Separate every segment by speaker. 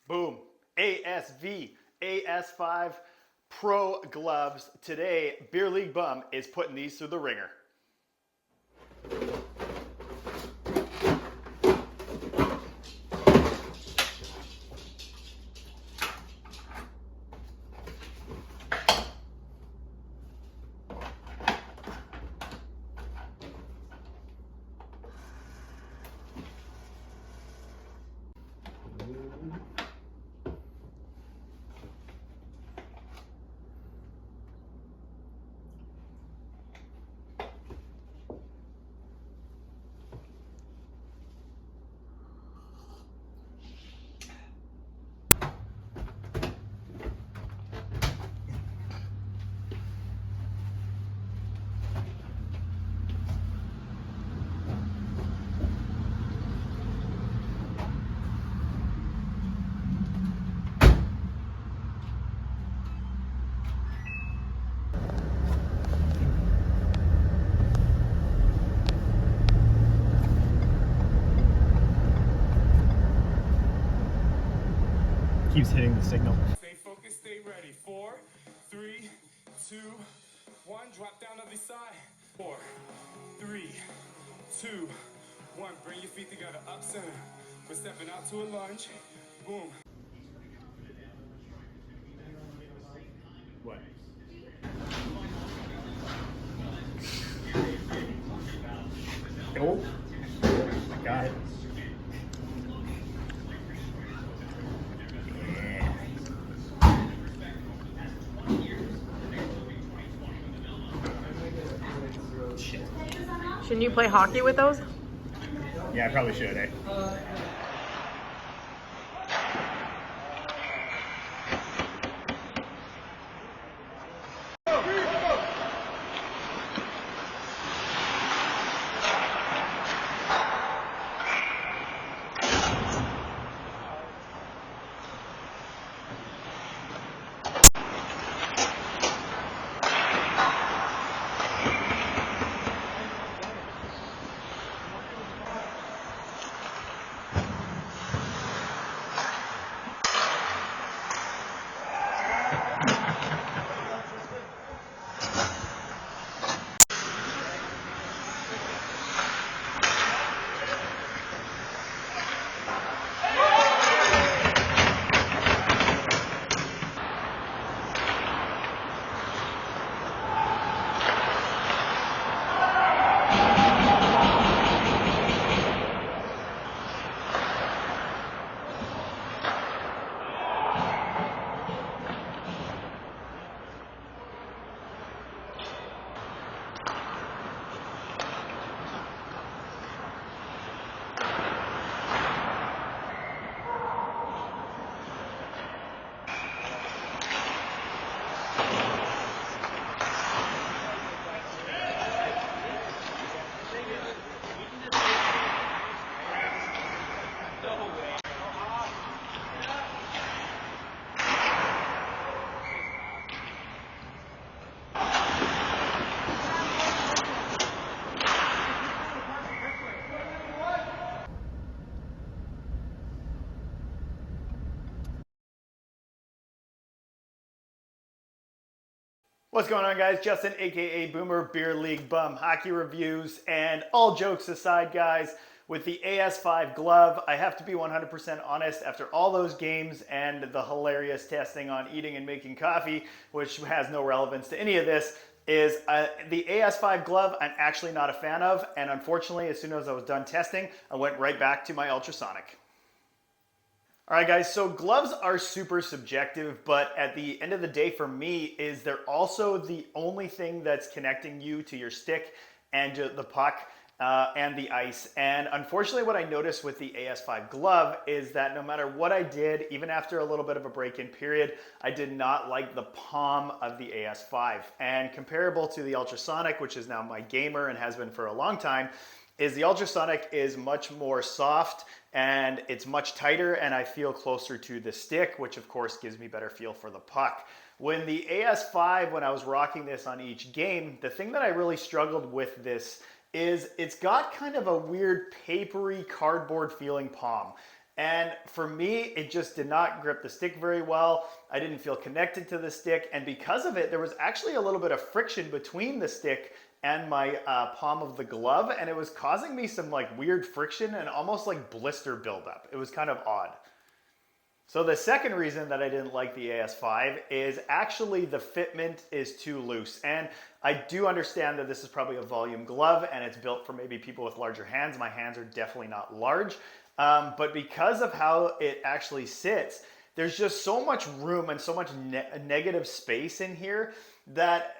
Speaker 1: Boom. AS-5 Pro gloves. Today, Beer League Bum is putting these through the ringer. Keeps hitting the signal.
Speaker 2: Stay focused, stay ready. 4, 3, 2, 1. Drop down other side. 4, 3, 2, 1. Bring your feet together, up center. We're stepping out to a lunge. Boom.
Speaker 1: What? Oh, I got it. Shit.
Speaker 3: Shouldn't you play hockey with those?
Speaker 1: Yeah, I probably should, eh? What's going on, guys? Justin, aka Boomer, Beer League Bum, hockey reviews, and all jokes aside, guys, with the AS-5 glove, I have to be 100% honest, after all those games and the hilarious testing on eating and making coffee, which has no relevance to any of this, is the AS-5 glove I'm actually not a fan of, and unfortunately, as soon as I was done testing, I went right back to my ultrasonic. All right, guys, so gloves are super subjective, but at the end of the day for me is they're also the only thing that's connecting you to your stick and the puck and the ice. And unfortunately, what I noticed with the AS-5 glove is that no matter what I did, even after a little bit of a break-in period, I did not like the palm of the AS-5. And comparable to the ultrasonic, which is now my gamer and has been for a long time, is the ultrasonic is much more soft and it's much tighter, and I feel closer to the stick, which of course gives me better feel for the puck. When the AS-5, when I was rocking this on each game, the thing that I really struggled with this is it's got kind of a weird papery cardboard feeling palm. And for me, it just did not grip the stick very well. I didn't feel connected to the stick. And because of it, there was actually a little bit of friction between the stick and my palm of the glove. And it was causing me some like weird friction and almost like blister buildup. It was kind of odd. So the second reason that I didn't like the AS5 is actually the fitment is too loose. And I do understand that this is probably a volume glove and it's built for maybe people with larger hands. My hands are definitely not large. But because of how it actually sits, there's just so much room and so much negative space in here that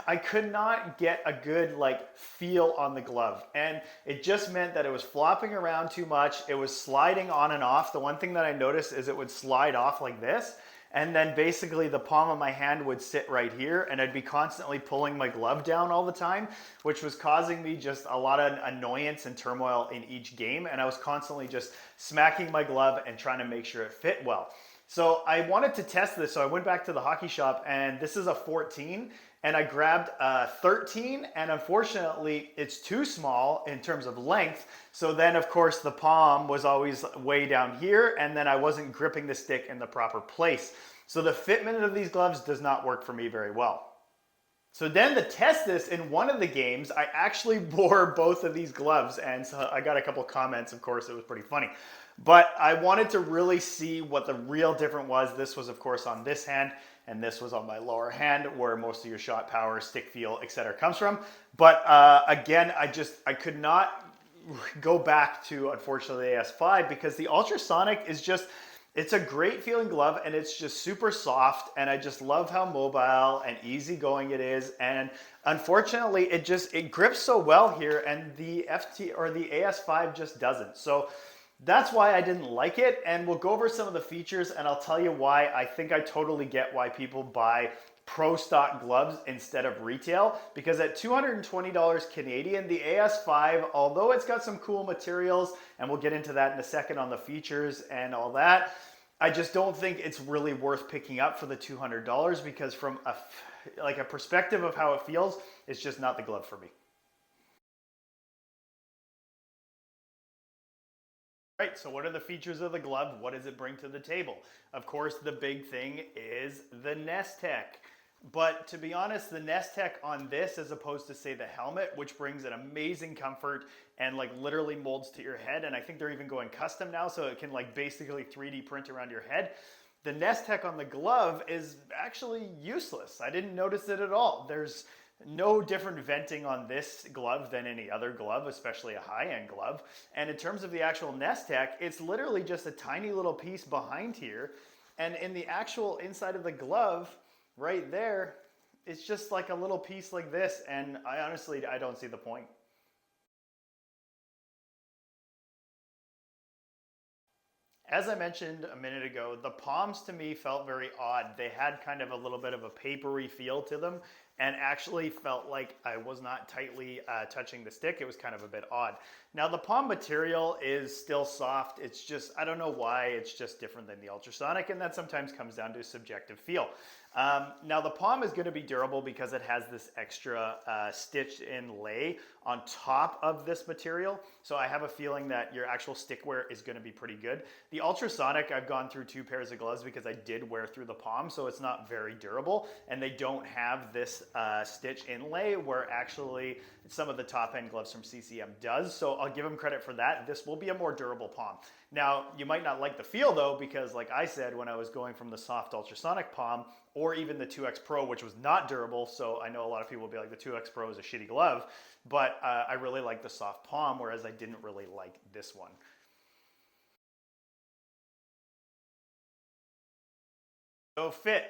Speaker 1: I could not get a good like feel on the glove. And it just meant that it was flopping around too much. It was sliding on and off. The one thing that I noticed is it would slide off like this. And then basically the palm of my hand would sit right here and I'd be constantly pulling my glove down all the time, which was causing me just a lot of annoyance and turmoil in each game. And I was constantly just smacking my glove and trying to make sure it fit well. So I wanted to test this, so I went back to the hockey shop, and this is a 14, and I grabbed a 13, and unfortunately it's too small in terms of length. So then of course the palm was always way down here, and then I wasn't gripping the stick in the proper place. So the fitment of these gloves does not work for me very well. So then to test this in one of the games, I actually wore both of these gloves, and so I got a couple comments, of course. It was pretty funny. But I wanted to really see what the real difference was. This was, of course, on this hand, and this was on my lower hand, where most of your shot power, stick feel, etc. comes from. But again, I could not go back to, unfortunately, the AS5 because the ultrasonic is just, it's a great feeling glove and it's just super soft, and I just love how mobile and easygoing it is. And unfortunately, it grips so well here, and the AS5 just doesn't. So that's why I didn't like it, and we'll go over some of the features and I'll tell you why I think I totally get why people buy pro stock gloves instead of retail, because at $220 Canadian, the AS5, although it's got some cool materials, and we'll get into that in a second on the features and all that, I just don't think it's really worth picking up for the $200 because from a perspective of how it feels, it's just not the glove for me. Right, so what are the features of the glove? What does it bring to the table? Of course, the big thing is the nest tech. But to be honest, the nest tech on this, as opposed to say the helmet, which brings an amazing comfort and like literally molds to your head, and I think they're even going custom now, so it can like basically 3D print around your head. The nest tech on the glove is actually useless. I didn't notice it at all. There's no different venting on this glove than any other glove, especially a high-end glove. And in terms of the actual nest tech, it's literally just a tiny little piece behind here. And in the actual inside of the glove, right there, it's just like a little piece like this. And I don't see the point. As I mentioned a minute ago, the palms to me felt very odd. They had kind of a little bit of a papery feel to them, and actually felt like I was not tightly touching the stick. It was kind of a bit odd. Now the palm material is still soft. It's just, I don't know why, it's just different than the ultrasonic, and that sometimes comes down to subjective feel. Now the palm is going to be durable because it has this extra stitched in lay on top of this material. So I have a feeling that your actual stick wear is going to be pretty good. The ultrasonic, I've gone through 2 pairs of gloves because I did wear through the palm, so it's not very durable, and they don't have this stitch inlay where actually some of the top end gloves from CCM does. So I'll give them credit for that. This will be a more durable palm. Now, you might not like the feel though, because like I said, when I was going from the soft ultrasonic palm or even the 2X Pro, which was not durable, so I know a lot of people will be like, the 2X Pro is a shitty glove, but I really like the soft palm, whereas I didn't really like this one. So fit.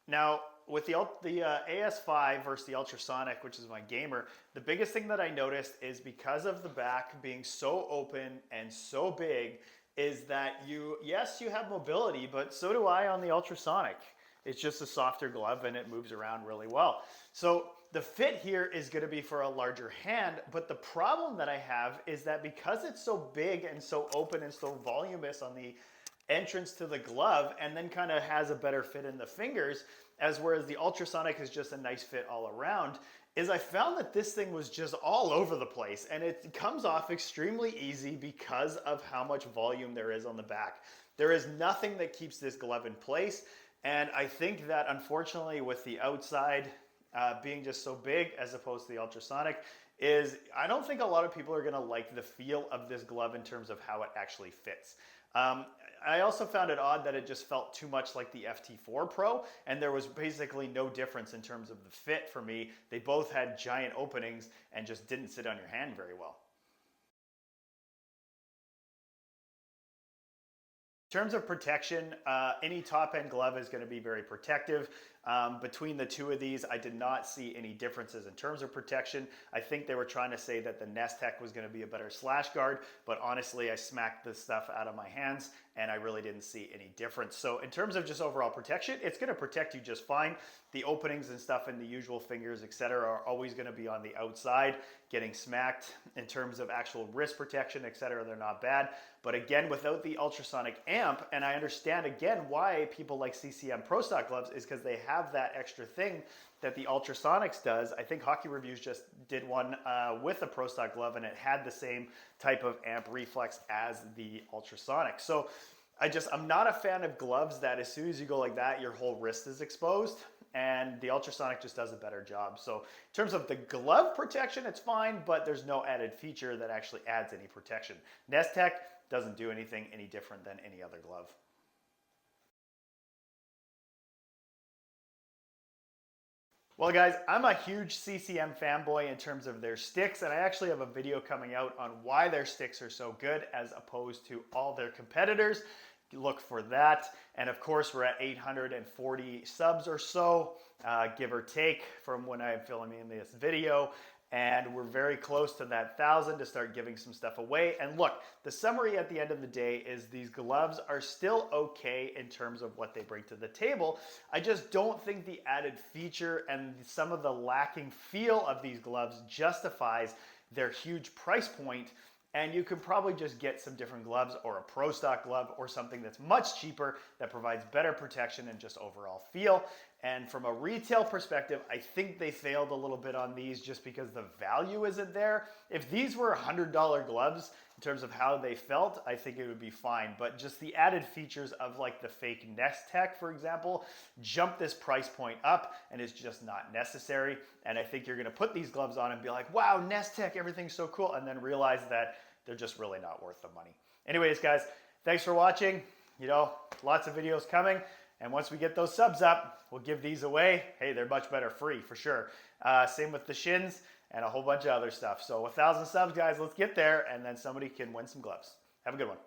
Speaker 1: Now, with the AS5 versus the ultrasonic, which is my gamer, the biggest thing that I noticed is because of the back being so open and so big, is that yes, you have mobility, but so do I on the ultrasonic. It's just a softer glove and it moves around really well. So the fit here is going to be for a larger hand, but the problem that I have is that because it's so big and so open and so voluminous on the entrance to the glove, and then kind of has a better fit in the fingers, whereas the ultrasonic is just a nice fit all around, is I found that this thing was just all over the place, and it comes off extremely easy because of how much volume there is on the back. There is nothing that keeps this glove in place, and I think that unfortunately with the outside being just so big as opposed to the ultrasonic, I don't think a lot of people are going to like the feel of this glove in terms of how it actually fits. I also found it odd that it just felt too much like the FT4 Pro, and there was basically no difference in terms of the fit for me. They both had giant openings and just didn't sit on your hand very well. In terms of protection, any top-end glove is going to be very protective. Between the two of these, I did not see any differences in terms of protection. I think they were trying to say that the Nestec was going to be a better slash guard, but honestly, I smacked this stuff out of my hands and I really didn't see any difference. So in terms of just overall protection, it's going to protect you just fine. The openings and stuff in the usual fingers, etc., are always going to be on the outside, getting smacked. In terms of actual wrist protection, etc., they're not bad. But again, without the ultrasonic amp, and I understand again why people like CCM Pro Stock gloves, is because they have that extra thing that the ultrasonics does. I think Hockey Reviews just did one with a Pro Stock glove, and it had the same type of amp reflex as the ultrasonic. So I'm not a fan of gloves that as soon as you go like that, your whole wrist is exposed, and the ultrasonic just does a better job. So in terms of the glove protection, it's fine, but there's no added feature that actually adds any protection. Nestec doesn't do anything any different than any other glove. Well guys, I'm a huge CCM fanboy in terms of their sticks, and I actually have a video coming out on why their sticks are so good as opposed to all their competitors. Look for that. And of course, we're at 840 subs or so, give or take, from when I'm filming this video. And we're very close to that 1,000 to start giving some stuff away. And look, the summary at the end of the day is these gloves are still okay in terms of what they bring to the table. I just don't think the added feature and some of the lacking feel of these gloves justifies their huge price point. And you could probably just get some different gloves, or a Pro Stock glove, or something that's much cheaper that provides better protection and just overall feel. And from a retail perspective, I think they failed a little bit on these just because the value isn't there. If these were $100 gloves in terms of how they felt, I think it would be fine. But just the added features of like the fake Nestec, for example, jump this price point up, and it's just not necessary. And I think you're going to put these gloves on and be like, wow, Nestec, everything's so cool, and then realize that they're just really not worth the money. Anyways, guys, thanks for watching. Lots of videos coming. And once we get those subs up, we'll give these away. Hey, they're much better free for sure. Same with the shins and a whole bunch of other stuff. So 1,000 subs, guys, let's get there, and then somebody can win some gloves. Have a good one.